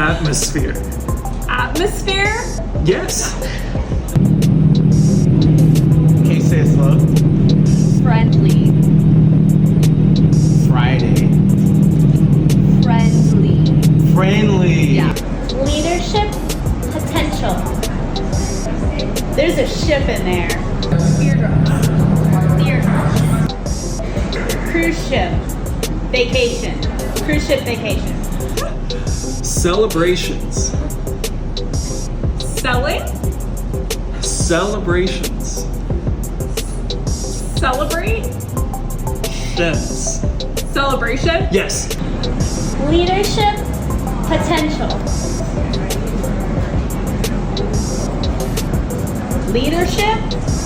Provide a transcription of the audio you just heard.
Atmosphere. Atmosphere? Yes. Okay, say it slow. Friendly. Friday. Friendly. Friendly. Yeah. Leadership potential. There's a ship in there. Eardrum. Cruise ship. Vacation. Cruise ship vacation. Celebrations. Selling? Celebrations. Celebrate? Yes. Celebration? Yes. Leadership potential. Leadership?